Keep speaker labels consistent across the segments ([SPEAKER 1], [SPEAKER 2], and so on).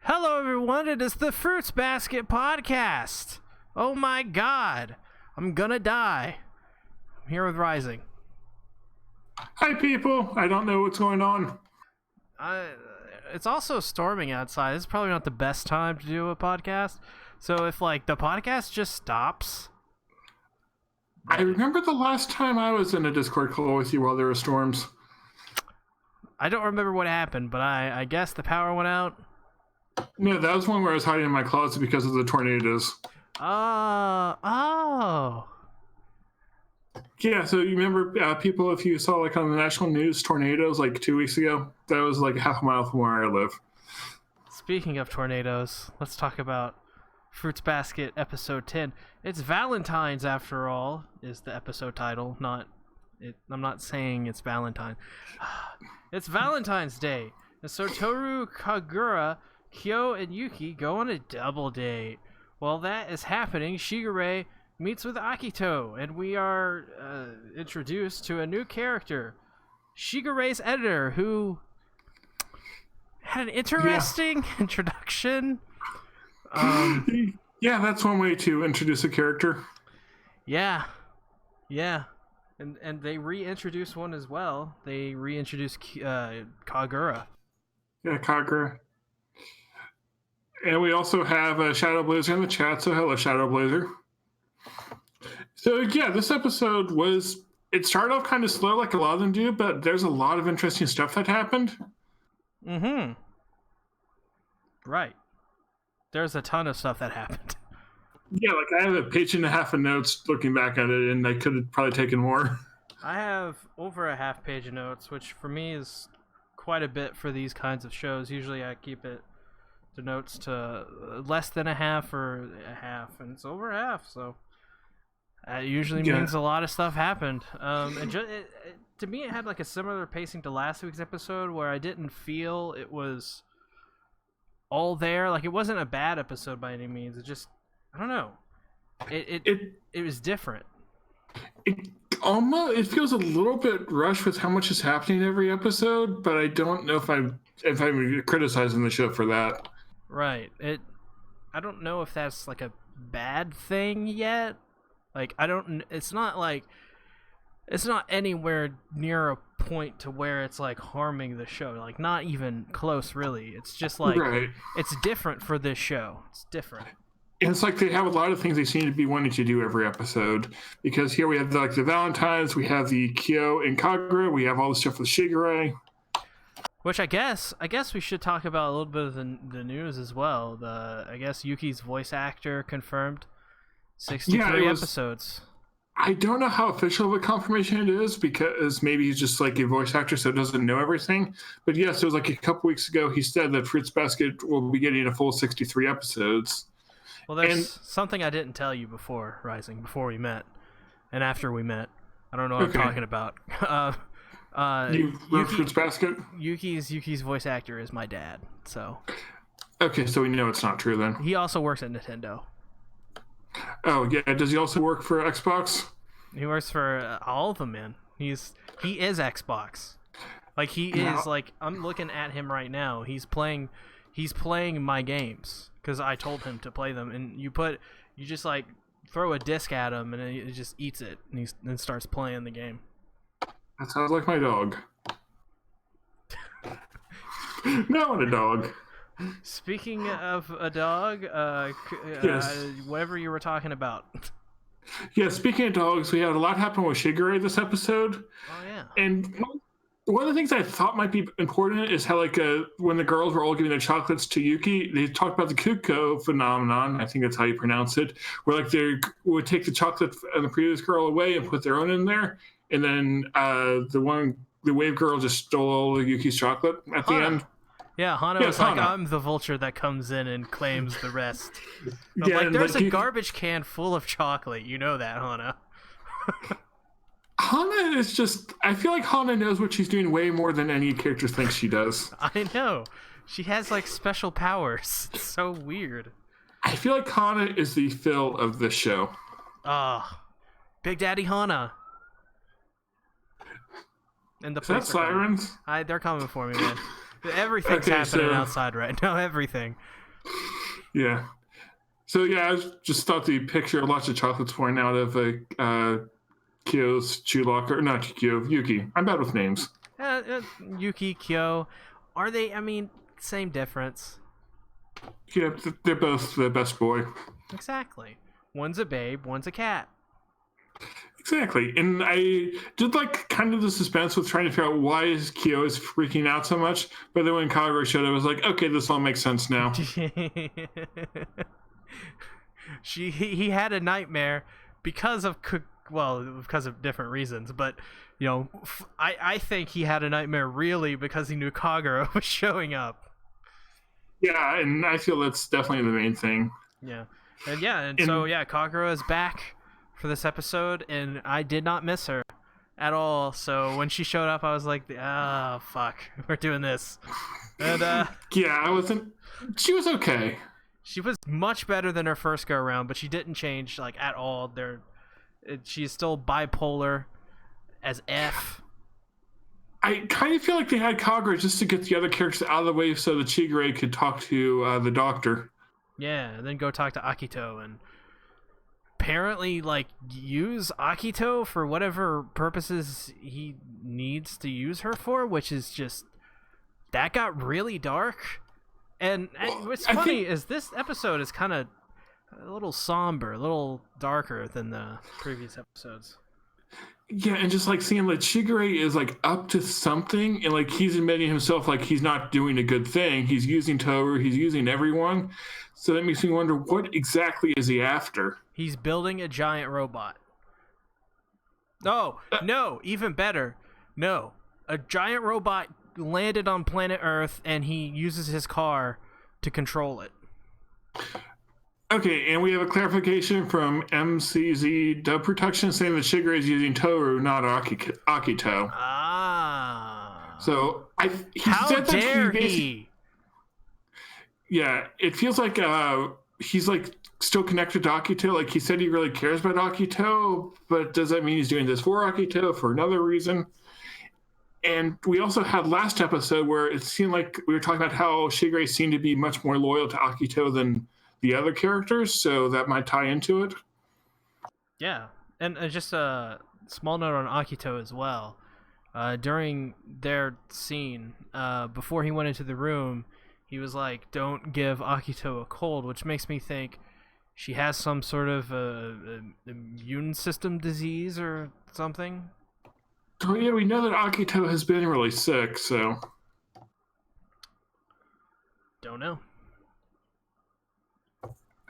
[SPEAKER 1] Hello, everyone. It is the Fruits Basket Podcast. Oh my God, I'm gonna die. I'm here with Rising.
[SPEAKER 2] Hi, people. I don't know what's going on.
[SPEAKER 1] It's also storming outside. This is probably not the best time to do a podcast. So if the podcast just stops.
[SPEAKER 2] I remember the last time I was in a Discord call with you while there were storms.
[SPEAKER 1] I don't remember what happened, but I guess the power went out.
[SPEAKER 2] No, that was one where I was hiding in my closet because of the tornadoes.
[SPEAKER 1] Oh.
[SPEAKER 2] Yeah, so you remember people, if you saw on the national news tornadoes 2 weeks ago? That was half a mile from where I live.
[SPEAKER 1] Speaking of tornadoes, let's talk about Fruits Basket episode 10. It's Valentine's after all, is the episode title. I'm not saying it's Valentine. It's Valentine's Day. And so Toru, Kagura, Kyo, and Yuki go on a double date. While that is happening, Shigure meets with Akito, and we are introduced to a new character, Shigure's editor, who had an interesting introduction.
[SPEAKER 2] Yeah, that's one way to introduce a character.
[SPEAKER 1] Yeah. And they reintroduce one as well. They reintroduce Kagura.
[SPEAKER 2] Yeah, Kagura. And we also have Shadow Blazer in the chat, so hello, Shadow Blazer. So yeah, this episode it started off kind of slow like a lot of them do, but there's a lot of interesting stuff that happened.
[SPEAKER 1] Mm-hmm. Right. There's a ton of stuff that happened.
[SPEAKER 2] Yeah, I have a page and a half of notes looking back at it, and I could have probably taken more.
[SPEAKER 1] I have over a half page of notes, which for me is quite a bit for these kinds of shows. Usually I keep the notes to less than a half or a half, and it's over half, so that usually means a lot of stuff happened. To me, it had a similar pacing to last week's episode, where I didn't feel it was all there. It wasn't a bad episode by any means. It just, I don't know. It was different.
[SPEAKER 2] It feels a little bit rushed with how much is happening every episode, but I don't know if I'm criticizing the show for that.
[SPEAKER 1] Right. I don't know if that's a bad thing yet. It's not anywhere near a point to where it's harming the show. Not even close, really. It's just
[SPEAKER 2] right.
[SPEAKER 1] It's different for this show. It's different.
[SPEAKER 2] And it's they have a lot of things they seem to be wanting to do every episode, because here we have the Valentines, we have the Kyo and Kagura, we have all the stuff with Shigure.
[SPEAKER 1] Which I guess we should talk about a little bit of the news as well. I guess Yuki's voice actor confirmed 63 episodes.
[SPEAKER 2] I don't know how official of a confirmation it is, because maybe he's just a voice actor, so doesn't know everything. But yes, it was a couple weeks ago he said that Fruits Basket will be getting a full 63 episodes.
[SPEAKER 1] Well, there's something I didn't tell you before, Rising, before we met, and after we met. I don't know what I'm talking about.
[SPEAKER 2] You wrote Fruits Basket?
[SPEAKER 1] Yuki's voice actor is my dad, so.
[SPEAKER 2] Okay, so we know it's not true then.
[SPEAKER 1] He also works at Nintendo.
[SPEAKER 2] Oh yeah, does he also work for Xbox?
[SPEAKER 1] He works for all of them, man. He is Xbox. I'm looking at him right now. He's playing my games because I told him to play them, and you just throw a disc at him and it just eats it, and then starts playing the game.
[SPEAKER 2] That sounds like my dog. No, a dog.
[SPEAKER 1] Speaking of a dog,
[SPEAKER 2] yes.
[SPEAKER 1] Whatever you were talking about.
[SPEAKER 2] Yeah, speaking of dogs, we had a lot happen with Shigure this episode.
[SPEAKER 1] Oh, yeah.
[SPEAKER 2] And one of the things I thought might be important is how, when the girls were all giving their chocolates to Yuki, they talked about the Kuko phenomenon, I think that's how you pronounce it, where, they would take the chocolate and the previous girl away and put their own in there, and then the wave girl just stole all of Yuki's chocolate at the end.
[SPEAKER 1] Yeah, Hana was
[SPEAKER 2] Hana.
[SPEAKER 1] I'm the vulture that comes in and claims the rest. There's a garbage can full of chocolate. You know that, Hana.
[SPEAKER 2] Hana is just... I feel like Hana knows what she's doing way more than any character thinks she does.
[SPEAKER 1] I know. She has, special powers. It's so weird.
[SPEAKER 2] I feel like Hana is the Phil of this show.
[SPEAKER 1] Big Daddy Hana. And the
[SPEAKER 2] Is that sirens?
[SPEAKER 1] They're coming for me, man. Everything's happening outside right now. Everything.
[SPEAKER 2] Yeah. So yeah, I just thought the picture of lots of chocolates pouring out of Kyo's shoe locker. Not Kyo, Yuki. I'm bad with names.
[SPEAKER 1] Yuki, Kyo. Are they? I mean, same difference.
[SPEAKER 2] Yeah, they're both the best boy.
[SPEAKER 1] Exactly. One's a babe, one's a cat.
[SPEAKER 2] Exactly. And I did like kind of the suspense with trying to figure out why is Kyo is freaking out so much. But then when Kagura showed up, I was like, okay, this all makes sense now.
[SPEAKER 1] He had a nightmare because of different reasons, but you know, I think he had a nightmare really because he knew Kagura was showing up.
[SPEAKER 2] Yeah, and I feel that's definitely the main thing.
[SPEAKER 1] Yeah. So Kagura is back for this episode, and I did not miss her at all. So when she showed up, I was like, "Oh fuck, we're doing this." And
[SPEAKER 2] yeah, she was okay.
[SPEAKER 1] She was much better than her first go around, but she didn't change like at all. She's still bipolar as F.
[SPEAKER 2] I kind of feel like they had Kagura just to get the other characters out of the way so that Chigure could talk to the doctor.
[SPEAKER 1] Yeah, and then go talk to Akito and apparently like use Akito for whatever purposes he needs to use her for, which is just that got really dark. And what's funny is this episode is kind of a little somber, a little darker than the previous episodes.
[SPEAKER 2] Yeah, and just like seeing like Chigure is like up to something, and like he's admitting himself like he's not doing a good thing. He's using Toru, he's using everyone. So that makes me wonder, what exactly is he after?
[SPEAKER 1] He's building a giant robot. No, even better. No, a giant robot landed on planet Earth, and he uses his car to control it.
[SPEAKER 2] Okay, and we have a clarification from MCZ Dub Protection saying that Chigure is using Toru, not Akito.
[SPEAKER 1] Ah.
[SPEAKER 2] So
[SPEAKER 1] how dare he?
[SPEAKER 2] Yeah, it feels like he's like still connected to Akito. Like he said he really cares about Akito, but does that mean he's doing this for Akito for another reason? And we also had last episode where it seemed like we were talking about how Chigure seemed to be much more loyal to Akito than the other characters, so that might tie into it.
[SPEAKER 1] Yeah, and just a small note on Akito as well. During their scene, before he went into the room, he was like, "Don't give Akito a cold," which makes me think she has some sort of immune system disease or something.
[SPEAKER 2] Oh yeah, we know that Akito has been really sick, so
[SPEAKER 1] don't know.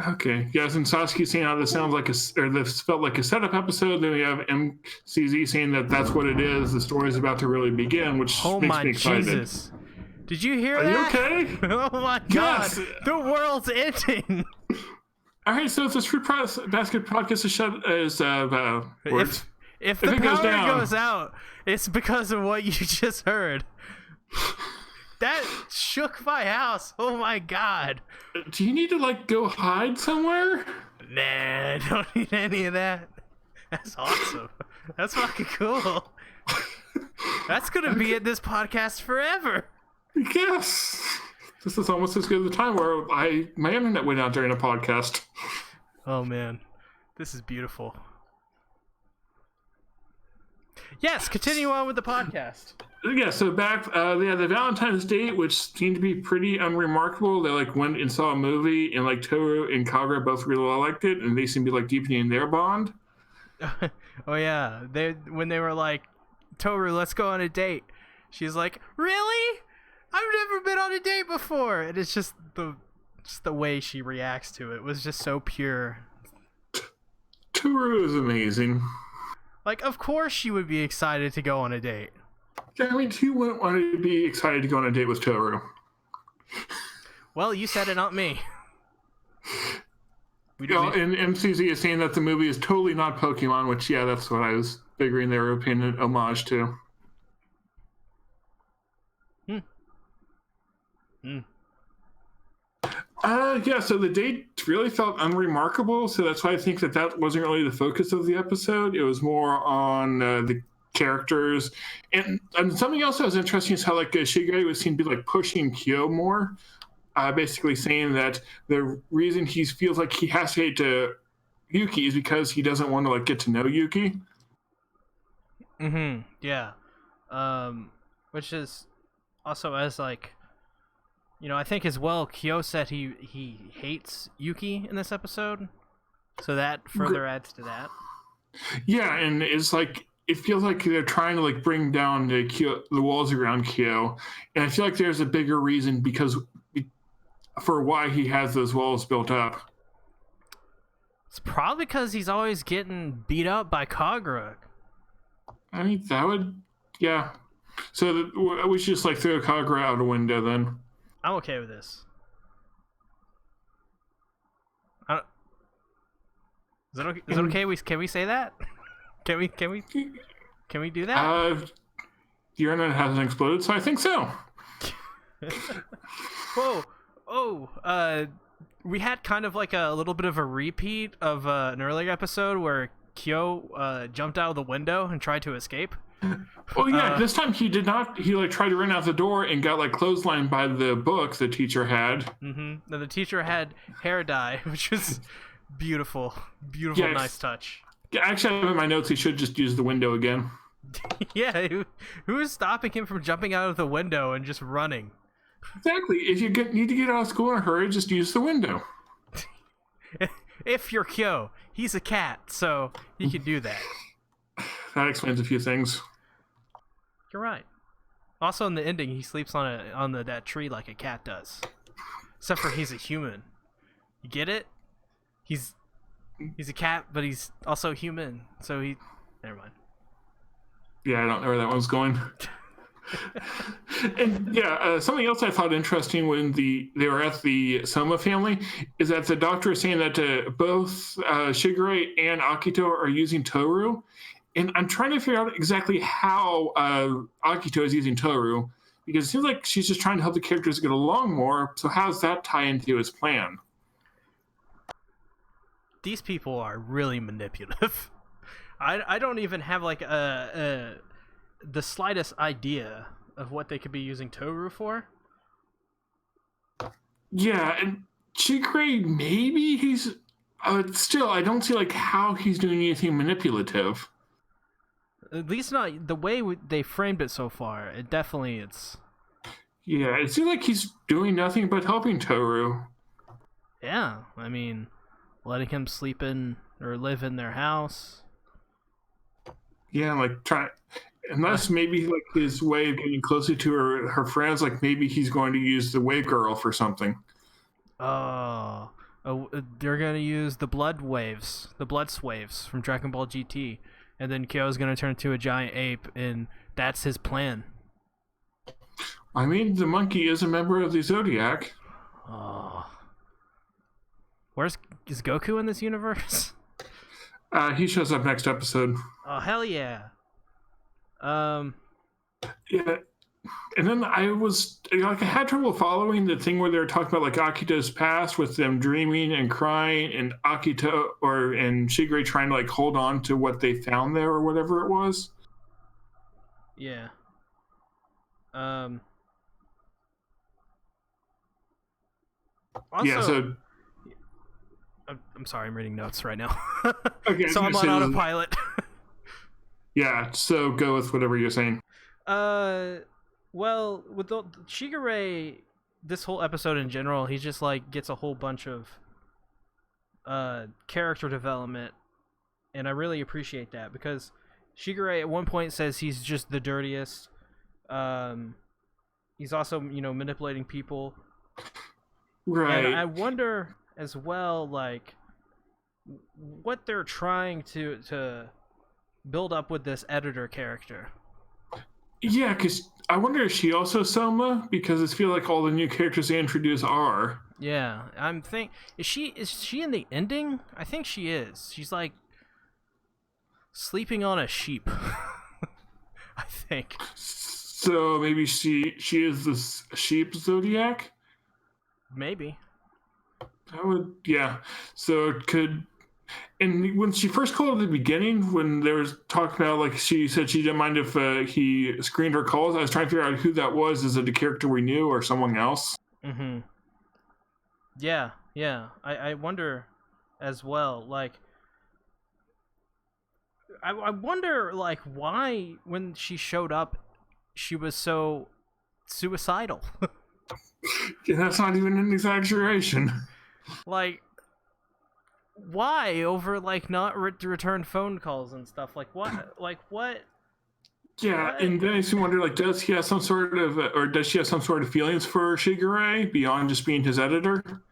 [SPEAKER 2] Okay, yes, and Sasuke saying how this sounds like this felt like a setup episode. Then we have MCZ saying that that's what it is. The story is about to really begin, which makes me excited.
[SPEAKER 1] Jesus. Did you hear that?
[SPEAKER 2] Are you okay?
[SPEAKER 1] Oh my god, yes. The world's ending.
[SPEAKER 2] All right, so if this Fruit Basket podcast is words.
[SPEAKER 1] If the power goes out, it's because of what you just heard. That shook my house. Oh my god.
[SPEAKER 2] Do you need to like go hide somewhere?
[SPEAKER 1] Nah, I don't need any of that. That's awesome. That's fucking cool. That's gonna be in this podcast forever.
[SPEAKER 2] Yes. This is almost as good as the time where my internet went out during a podcast.
[SPEAKER 1] Oh man, this is beautiful. Yes, continue on with the podcast.
[SPEAKER 2] Yeah, so back, they had the Valentine's date, which seemed to be pretty unremarkable. They like went and saw a movie, and like Toru and Kagura both really liked it, and they seemed to be like deepening their bond.
[SPEAKER 1] Oh yeah, when they were like, Toru, let's go on a date. She's like, really? I've never been on a date before, and it's just the way she reacts to it was just so pure.
[SPEAKER 2] Toru is amazing.
[SPEAKER 1] Like, of course she would be excited to go on a date.
[SPEAKER 2] Yeah, I mean, who wouldn't want to be excited to go on a date with Toru?
[SPEAKER 1] Well, you said it, not me.
[SPEAKER 2] And MCZ is saying that the movie is totally not Pokemon, which, yeah, that's what I was figuring they were paying an homage to. Yeah, so the date really felt unremarkable, so that's why I think that wasn't really the focus of the episode. It was more on the characters. And something else that was interesting is how like Shigure was seen to be like pushing Kyo more, basically saying that the reason he feels like he has to hate Yuki is because he doesn't want to like get to know Yuki.
[SPEAKER 1] Yeah. Which is also as like, I think as well. Kyo said he hates Yuki in this episode, so that further adds to that.
[SPEAKER 2] Yeah, and it's like it feels like they're trying to like bring down the walls around Kyo, and I feel like there's a bigger reason for why he has those walls built up.
[SPEAKER 1] It's probably because he's always getting beat up by Kagura.
[SPEAKER 2] I mean, that would, yeah. So we should just like throw Kagura out a window then.
[SPEAKER 1] I'm okay with this. Is it okay? Is it okay? Can we say that? Can we do that?
[SPEAKER 2] The internet hasn't exploded, so I think so.
[SPEAKER 1] Whoa! Oh, we had kind of like a little bit of a repeat of an earlier episode where Kyo jumped out of the window and tried to escape.
[SPEAKER 2] Oh yeah, this time he did not. He like tried to run out the door and got like clotheslined by the book the teacher had.
[SPEAKER 1] And the teacher had hair dye, which was beautiful, yes. Nice touch.
[SPEAKER 2] Yeah, actually, I have in my notes he should just use the window again.
[SPEAKER 1] Yeah, who is stopping him from jumping out of the window and just running?
[SPEAKER 2] Exactly. If you need to get out of school in a hurry, just use the window.
[SPEAKER 1] If you're Kyo, he's a cat, so he can do that.
[SPEAKER 2] That explains a few things.
[SPEAKER 1] You're right. Also, in the ending, he sleeps on that tree like a cat does. Except for he's a human. You get it? He's a cat, but he's also human. So never mind.
[SPEAKER 2] Yeah, I don't know where that one's going. And yeah, something else I thought interesting when they were at the Soma family is that the doctor is saying that both Shigure and Akito are using Toru. And I'm trying to figure out exactly how Akito is using Toru, because it seems like she's just trying to help the characters get along more. So how does that tie into his plan?
[SPEAKER 1] These people are really manipulative. I don't even have like the slightest idea of what they could be using Toru for. Yeah,
[SPEAKER 2] and Shigure, maybe he's... still, I don't see like how he's doing anything manipulative.
[SPEAKER 1] At least not the way they framed it so far. It's...
[SPEAKER 2] Yeah, it seems like he's doing nothing but helping Toru.
[SPEAKER 1] Yeah, I mean, letting him sleep in or live in their house.
[SPEAKER 2] Yeah, like unless maybe like his way of getting closer to her friends, like maybe he's going to use the Wave Girl for something.
[SPEAKER 1] Oh, they're gonna use the blood swaves from Dragon Ball GT, and then Kyo's gonna turn into a giant ape, and that's his plan.
[SPEAKER 2] I mean, the monkey is a member of the Zodiac.
[SPEAKER 1] Oh, is Goku in this universe?
[SPEAKER 2] He shows up next episode.
[SPEAKER 1] Oh, hell yeah.
[SPEAKER 2] Yeah, and then I had trouble following the thing where they were talking about like Akito's past with them dreaming and crying, and Akito and Shigure trying to like hold on to what they found there or whatever it was.
[SPEAKER 1] Yeah. Also,
[SPEAKER 2] yeah, so
[SPEAKER 1] I'm sorry, I'm reading notes right now.
[SPEAKER 2] Okay,
[SPEAKER 1] so I'm on autopilot.
[SPEAKER 2] Yeah, so go with whatever you're saying.
[SPEAKER 1] Well, with the Shigure, this whole episode in general, he just like gets a whole bunch of character development, and I really appreciate that because Shigure at one point says he's just the dirtiest. He's also, manipulating people.
[SPEAKER 2] Right.
[SPEAKER 1] And I wonder as well, like, what they're trying to build up with this editor character.
[SPEAKER 2] Yeah, because I wonder if she also Soma, because I feel like all the new characters they introduce are.
[SPEAKER 1] Yeah, is she in the ending? I think she is. She's like sleeping on a sheep. I think.
[SPEAKER 2] So maybe she is the sheep Zodiac?
[SPEAKER 1] Maybe.
[SPEAKER 2] That would, yeah. So it could, And when she first called at the beginning, when there was talk about, like, she said she didn't mind if he screened her calls, I was trying to figure out who that was. Is it a character we knew or someone else?
[SPEAKER 1] Mm-hmm. Yeah, yeah. I wonder as well, like, I wonder, like, why when she showed up, she was so suicidal.
[SPEAKER 2] Yeah, that's not even an exaggeration.
[SPEAKER 1] Like, why over, like, not return phone calls and stuff? Like, what? Like, what?
[SPEAKER 2] Yeah,
[SPEAKER 1] What?
[SPEAKER 2] and then I used to wonder, like, does he have some sort of, or does she have some sort of feelings for Shigure beyond just being his editor?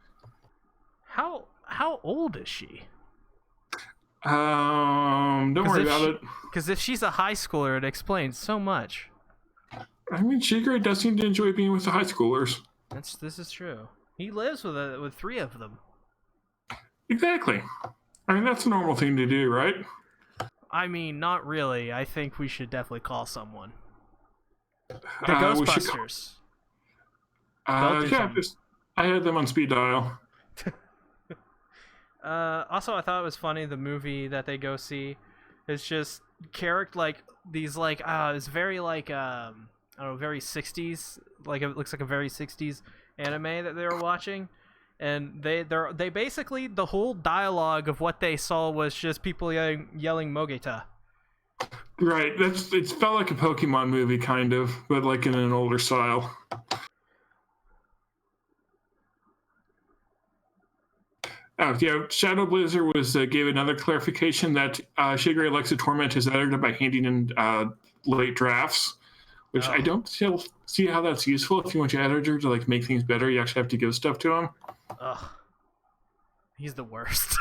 [SPEAKER 1] How old is she?
[SPEAKER 2] Don't worry about it.
[SPEAKER 1] Because if she's a high schooler, it explains so much.
[SPEAKER 2] I mean, Shigure does seem to enjoy being with the high schoolers.
[SPEAKER 1] This is true. He lives with 3 of them.
[SPEAKER 2] Exactly. I mean, that's a normal thing to do, right?
[SPEAKER 1] I mean, not really. I think we should definitely call someone. The
[SPEAKER 2] We should
[SPEAKER 1] Ghostbusters.
[SPEAKER 2] yeah, I had them on speed dial.
[SPEAKER 1] Also, I thought it was funny, the movie that they go see is just like these, like, it's very, like, I don't know, very 60s, like, it looks like a very 60s anime that they were watching, and they basically, the whole dialogue of what they saw was just people yelling Mogeta.
[SPEAKER 2] Right, it felt like a Pokemon movie, kind of, but, like, in an older style. Oh, yeah, Shadow Blazer gave another clarification that Shigure likes to torment his editor by handing in late drafts, which I don't see how that's useful. If you want your editor to, like, make things better, you actually have to give stuff to him.
[SPEAKER 1] Ugh. He's the worst.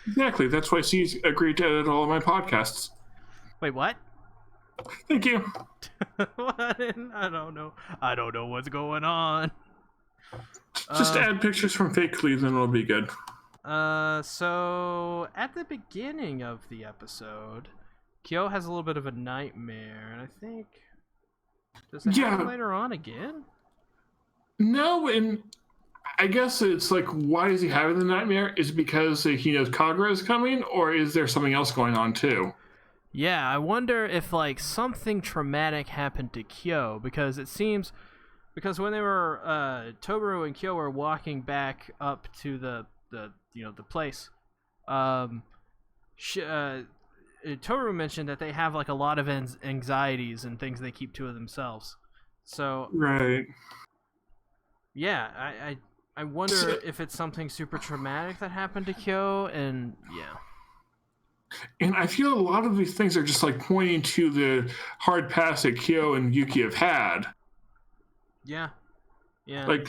[SPEAKER 2] Exactly. That's why C's agreed to edit all of my podcasts.
[SPEAKER 1] Wait, what?
[SPEAKER 2] Thank you.
[SPEAKER 1] What? I don't know. I don't know what's going on.
[SPEAKER 2] Just add pictures from fake Cleveland and it'll be good.
[SPEAKER 1] So at the beginning of the episode, Kyo has a little bit of a nightmare, and I think does it happen later on again?
[SPEAKER 2] No, and I guess it's like, why is he having the nightmare? Is it because he knows Kagura is coming, or is there something else going on too?
[SPEAKER 1] Yeah, I wonder if, like, something traumatic happened to Kyo, because it seems. Because when they were, Toru and Kyo were walking back up to the place, Toru mentioned that they have, like, a lot of anxieties and things they keep to themselves. So
[SPEAKER 2] right,
[SPEAKER 1] yeah, I wonder if it's something super traumatic that happened to Kyo, and yeah.
[SPEAKER 2] And I feel a lot of these things are just, like, pointing to the hard pass that Kyo and Yuki have had.
[SPEAKER 1] Yeah.
[SPEAKER 2] Like,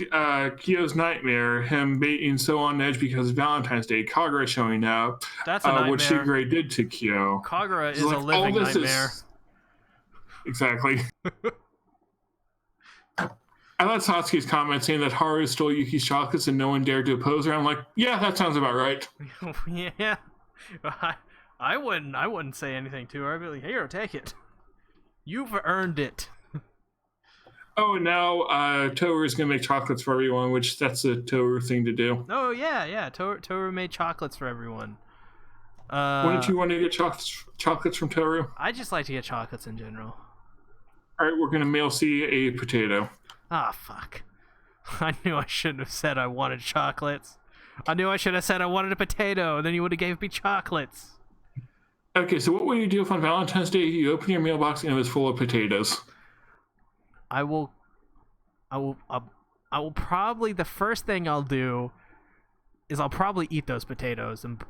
[SPEAKER 2] Kyo's nightmare, him being so on edge because of Valentine's Day, Kagura showing up,
[SPEAKER 1] that's a nightmare.
[SPEAKER 2] what Shigure did to Kyo.
[SPEAKER 1] Kagura is like, a living nightmare.
[SPEAKER 2] Exactly. I thought Satsuki's comment saying that Haru stole Yuki's chocolates and no one dared to oppose her. I'm like, yeah, that sounds about right.
[SPEAKER 1] Yeah. I wouldn't say anything to her. I'd be like, here, take it. You've earned it.
[SPEAKER 2] Oh, and now Toru is going to make chocolates for everyone, which that's a Toru thing to do.
[SPEAKER 1] Oh, yeah. Toru made chocolates for everyone.
[SPEAKER 2] Wouldn't you want to get chocolates from Toru?
[SPEAKER 1] I just like to get chocolates in general.
[SPEAKER 2] All right, we're going to mail C a potato.
[SPEAKER 1] Ah, fuck. I knew I shouldn't have said I wanted chocolates. I knew I should have said I wanted a potato, then you would have gave me chocolates.
[SPEAKER 2] Okay, so what would you do if on Valentine's Day you open your mailbox and it was full of potatoes?
[SPEAKER 1] I will probably, the first thing I'll do is I'll probably eat those potatoes and,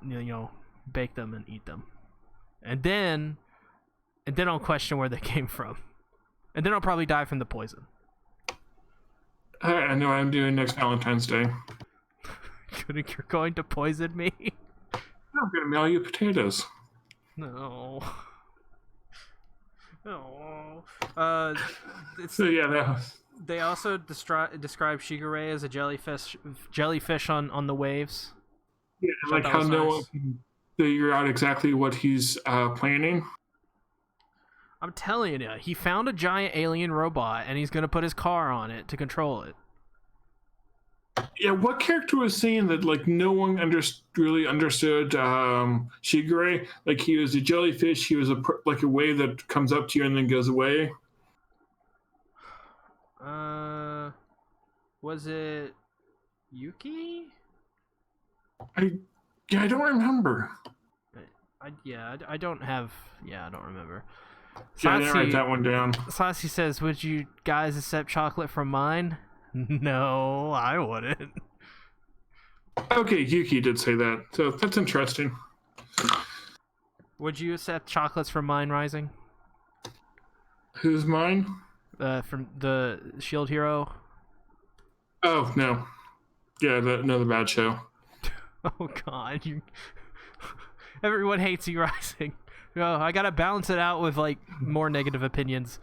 [SPEAKER 1] bake them and eat them. And then I'll question where they came from. And then I'll probably die from the poison.
[SPEAKER 2] All right, I know what I'm doing next Valentine's Day.
[SPEAKER 1] You're going to poison me?
[SPEAKER 2] I'm going to mail you potatoes.
[SPEAKER 1] No.
[SPEAKER 2] So yeah,
[SPEAKER 1] they also describe Shigure as a jellyfish on the waves.
[SPEAKER 2] Yeah, like how no one can figure out exactly what he's planning.
[SPEAKER 1] I'm telling you, he found a giant alien robot and he's gonna put his car on it to control it.
[SPEAKER 2] Yeah, what character was saying that like no one really understood Shigure? Like he was a jellyfish. He was like a wave that comes up to you and then goes away.
[SPEAKER 1] Was it Yuki?
[SPEAKER 2] I don't remember.
[SPEAKER 1] I don't have. Yeah, I don't remember.
[SPEAKER 2] Yeah, I didn't write that one down.
[SPEAKER 1] Sassi says, "Would you guys accept chocolate from mine?" No, I wouldn't.
[SPEAKER 2] Okay, Yuki did say that, so that's interesting.
[SPEAKER 1] Would you accept chocolates from mine, Rising?
[SPEAKER 2] Who's mine?
[SPEAKER 1] From the Shield Hero.
[SPEAKER 2] Oh no, yeah, another bad show.
[SPEAKER 1] Oh God, you. Everyone hates you, Rising. No, I gotta balance it out with like more negative opinions.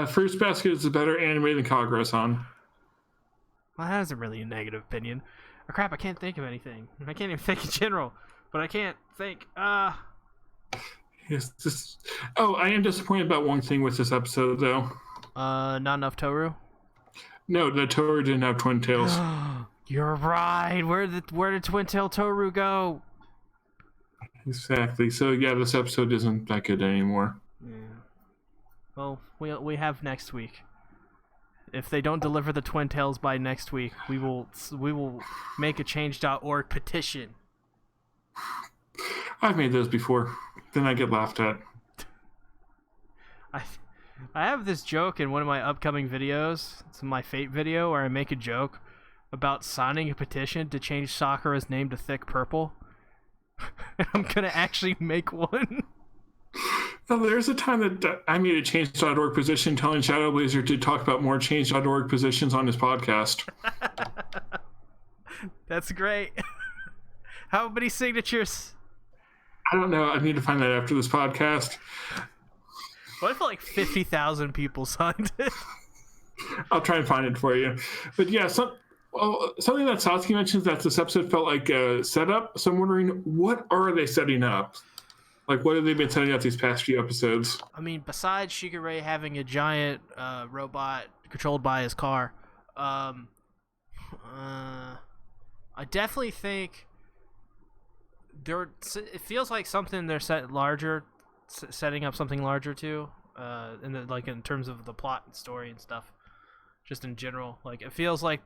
[SPEAKER 2] Fruits Basket is a better anime than Kagura-san.
[SPEAKER 1] Well, that isn't really a negative opinion. Oh, crap, I can't think of anything. I can't even think in general, but I can't think.
[SPEAKER 2] Yes, Oh, I am disappointed about one thing with this episode, though.
[SPEAKER 1] Not enough Toru?
[SPEAKER 2] No, the Toru didn't have twin tails.
[SPEAKER 1] You're right. Where did Twin Tail Toru go?
[SPEAKER 2] Exactly. So yeah, this episode isn't that good anymore.
[SPEAKER 1] Yeah. Well, we have next week. If they don't deliver the Twin Tails by next week, we will make a change.org petition.
[SPEAKER 2] I've made those before. Then I get laughed at.
[SPEAKER 1] I have this joke in one of my upcoming videos. It's my Fate video where I make a joke about signing a petition to change Sakura's name to Thick Purple. I'm gonna actually make one.
[SPEAKER 2] Well, there's a time that I made a change.org position telling Shadow Blazer to talk about more change.org positions on his podcast.
[SPEAKER 1] That's great. How many signatures?
[SPEAKER 2] I don't know. I need to find that after this podcast.
[SPEAKER 1] What if like 50,000 people signed it?
[SPEAKER 2] I'll try and find it for you. But yeah, something that Satsuki mentions that this episode felt like a setup. So I'm wondering, what are they setting up? Like, what have they been setting up these past few episodes?
[SPEAKER 1] I mean, besides Shigure having a giant robot controlled by his car, I definitely think it feels like something they're setting up something larger too, in terms of the plot and story and stuff, just in general. Like, it feels like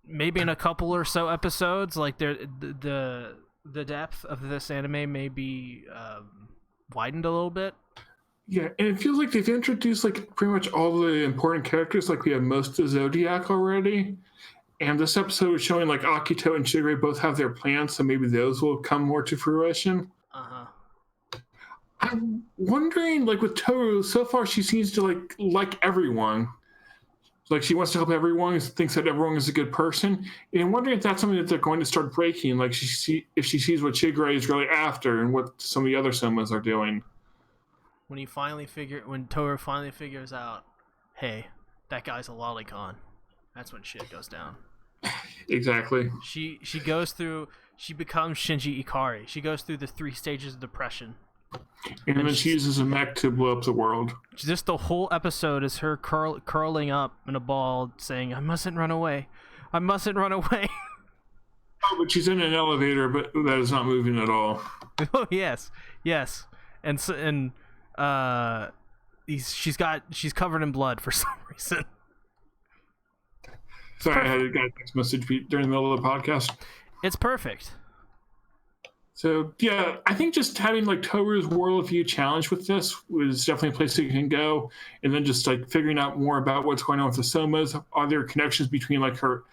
[SPEAKER 1] maybe in a couple or so episodes, like the depth of this anime may be widened a little bit.
[SPEAKER 2] Yeah, and it feels like they've introduced like pretty much all the important characters. Like we have most of Zodiac already. And this episode was showing like Akito and Shigure both have their plans, so maybe those will come more to fruition. I'm wondering, like with Toru, so far she seems to like everyone. Like she wants to help everyone, thinks that everyone is a good person. And I'm wondering if that's something that they're going to start breaking. Like if she sees what Shigure is really after and what some of the other Somas are doing.
[SPEAKER 1] When Toru finally figures out, hey, that guy's a lolicon, that's when shit goes down.
[SPEAKER 2] Exactly.
[SPEAKER 1] She becomes Shinji Ikari. She goes through the 3 stages of depression.
[SPEAKER 2] And then she uses a mech to blow up the world.
[SPEAKER 1] Just the whole episode is her curling up in a ball saying, I mustn't run away. I mustn't run away.
[SPEAKER 2] Oh, but she's in an elevator, but that is not moving at all.
[SPEAKER 1] Oh, yes. And she's covered in blood for some reason.
[SPEAKER 2] Sorry, I had a text message during the middle of the podcast.
[SPEAKER 1] It's perfect.
[SPEAKER 2] So, yeah, I think just having like Toru's worldview challenge with this was definitely a place that you can go. And then just like figuring out more about what's going on with the Somas. Are there connections between like her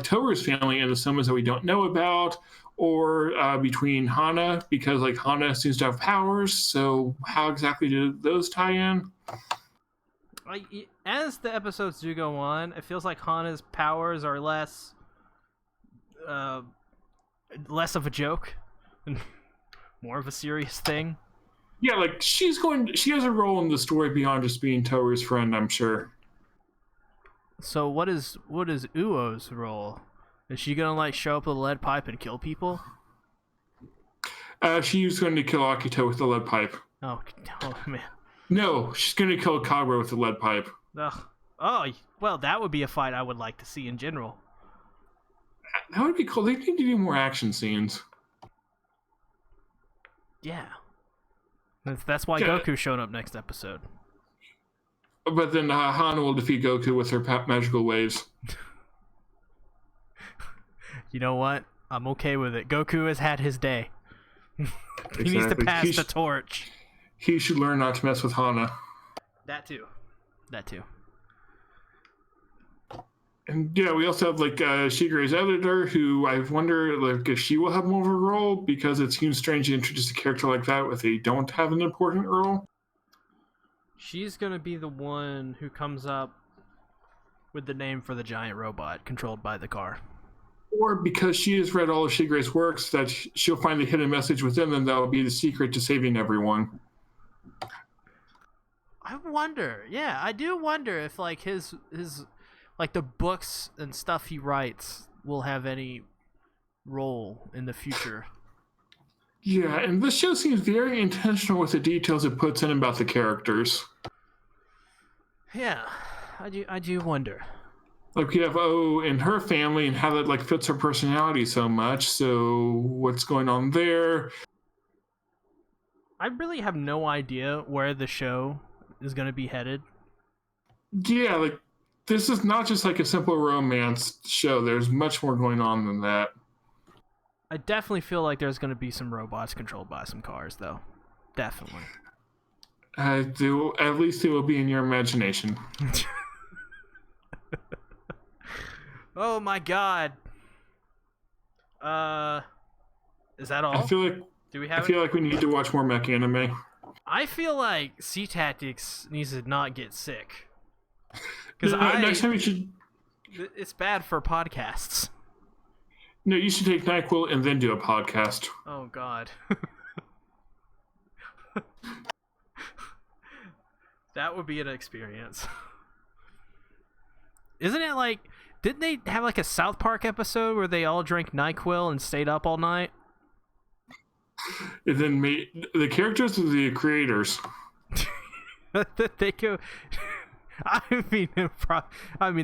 [SPEAKER 2] Toru's family and the Somas that we don't know about? Or between Hana, because like Hana seems to have powers. So how exactly did those tie in?
[SPEAKER 1] As the episodes do go on, it feels like Hana's powers are less of a joke and more of a serious thing.
[SPEAKER 2] Yeah, like she has a role in the story beyond just being Toru's friend, I'm sure.
[SPEAKER 1] So what is Uo's role? Is she gonna like show up with a lead pipe and kill people?
[SPEAKER 2] She's going to kill Akito with the lead pipe.
[SPEAKER 1] Oh man.
[SPEAKER 2] No, she's gonna kill Kagura with a lead pipe.
[SPEAKER 1] Ugh. Oh, well, that would be a fight I would like to see in general.
[SPEAKER 2] That would be cool. They need to do more action scenes.
[SPEAKER 1] Yeah. That's why Goku's showing up next episode.
[SPEAKER 2] But then Hana will defeat Goku with her magical waves.
[SPEAKER 1] You know what? I'm okay with it. Goku has had his day.
[SPEAKER 2] Exactly.
[SPEAKER 1] He needs to pass the torch.
[SPEAKER 2] He should learn not to mess with Hana.
[SPEAKER 1] That too.
[SPEAKER 2] And yeah, we also have like Shigure's editor, who I wonder like if she will have more of a role, because it seems strange to introduce a character like that if they don't have an important role.
[SPEAKER 1] She's gonna be the one who comes up with the name for the giant robot controlled by the car.
[SPEAKER 2] Or because she has read all of Shigure's works, that she'll find the hidden message within them that will be the secret to saving everyone.
[SPEAKER 1] I wonder. Yeah, I do wonder if like his like the books and stuff he writes will have any role in the future.
[SPEAKER 2] Yeah, and this show seems very intentional with the details it puts in about the characters.
[SPEAKER 1] Yeah, I do wonder.
[SPEAKER 2] Like we have and her family and how that like fits her personality so much. So what's going on there?
[SPEAKER 1] I really have no idea where the show is going to be headed.
[SPEAKER 2] Yeah, like this is not just like a simple romance show. There's much more going on than that.
[SPEAKER 1] I definitely feel like there's going to be some robots controlled by some cars, though. Definitely.
[SPEAKER 2] At least it will be in your imagination.
[SPEAKER 1] Oh my god. Is that all?
[SPEAKER 2] I feel like we need to watch more mech anime.
[SPEAKER 1] I feel like Sea Tactics needs to not get sick. Because
[SPEAKER 2] next time you should.
[SPEAKER 1] It's bad for podcasts.
[SPEAKER 2] No, you should take NyQuil and then do a podcast.
[SPEAKER 1] Oh god. That would be an experience. Isn't it like, didn't they have like a South Park episode where they all drank NyQuil and stayed up all night?
[SPEAKER 2] And then the characters are the creators.
[SPEAKER 1] They go. I mean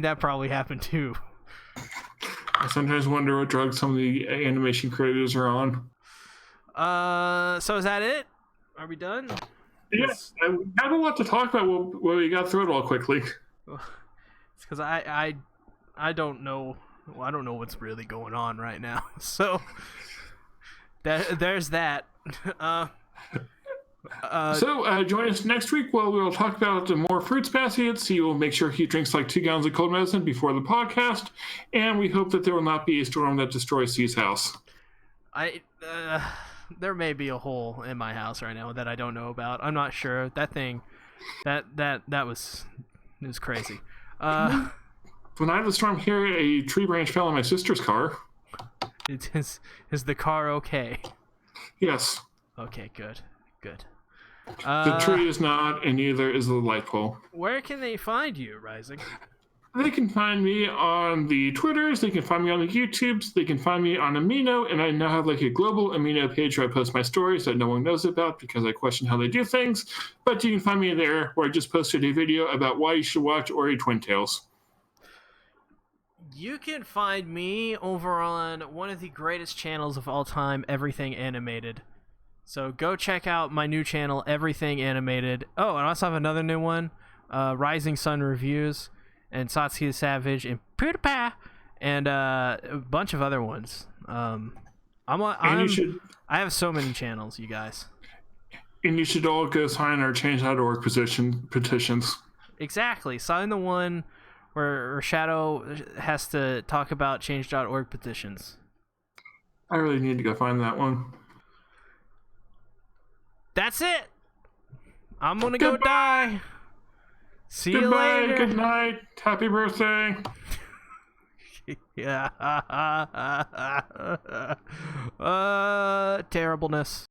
[SPEAKER 1] that probably happened too.
[SPEAKER 2] I sometimes wonder what drugs some of the animation creators are on.
[SPEAKER 1] So is that it? Are we done?
[SPEAKER 2] Yes, I have a lot to talk about. Well, we got through it all quickly.
[SPEAKER 1] It's because I don't know. I don't know what's really going on right now. So there's that.
[SPEAKER 2] So join us next week where we'll talk about more fruits baskets. He will make sure he drinks like 2 gallons of cold medicine before the podcast, and we hope that there will not be a storm that destroys C's house.
[SPEAKER 1] There may be a hole in my house right now that I don't know about. I'm not sure. That thing, that was crazy.
[SPEAKER 2] When I had the storm here, a tree branch fell on my sister's car.
[SPEAKER 1] Is the car okay?
[SPEAKER 2] Yes.
[SPEAKER 1] Okay, good.
[SPEAKER 2] The tree is not, and neither is the light pole.
[SPEAKER 1] Where can they find you, Rising?
[SPEAKER 2] They can find me on the Twitters, they can find me on the YouTubes, they can find me on Amino, and I now have like a global Amino page where I post my stories that no one knows about because I question how they do things. But you can find me there where I just posted a video about why you should watch Ori Twin Tails.
[SPEAKER 1] You can find me over on one of the greatest channels of all time, Everything Animated. So go check out my new channel, Everything Animated. Oh, and I also have another new one, Rising Sun Reviews, and Satsuki the Savage, and PewDiePie, and a bunch of other ones. I have so many channels, you guys.
[SPEAKER 2] And you should all go sign our Change.org petitions.
[SPEAKER 1] Exactly. Sign the one where Shadow has to talk about Change.org petitions.
[SPEAKER 2] I really need to go find that one.
[SPEAKER 1] That's it. I'm gonna go die. See you later.
[SPEAKER 2] Good night. Happy birthday.
[SPEAKER 1] Yeah. Terribleness.